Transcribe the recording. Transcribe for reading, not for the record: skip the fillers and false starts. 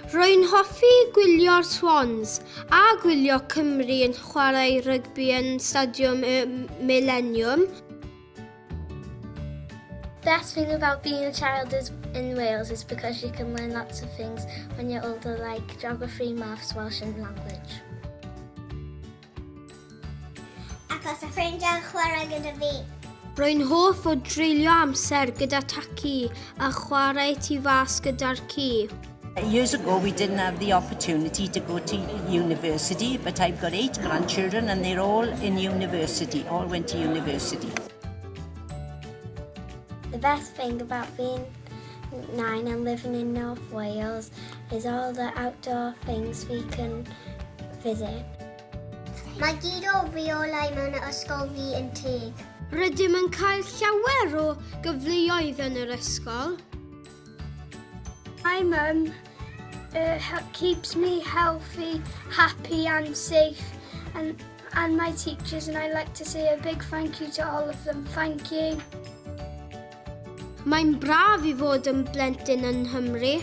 Rwy'n hoffi gwylio'r Swans a gwylio Cymru yn chwarae rygbi yn stadiwm Millennium. The best thing about being a child in Wales is because you can learn lots of things when you're older, like geography, maths, Welsh and language. Achos y ffrindiau'n chwarae gyda fi. Rwy'n hoff o dreulio amser gyda taci a chwarae tu fas gyda'r ci. Years ago we didn't have the opportunity to go to university, but I've got 8 grandchildren and they're all in university, all went to university. The best thing about being 9 and living in North Wales is all the outdoor things we can visit. Mae gyd o reolau mewn y ysgol fi yn teg. Rydym yn cael llawer o gyfleoedd yn yr ysgol. My mum keeps me healthy, happy and safe, and my teachers, and I'd like to say a big thank you to all of them. Thank you. Mae'n braf I fod yn blentyn yn Nghymru.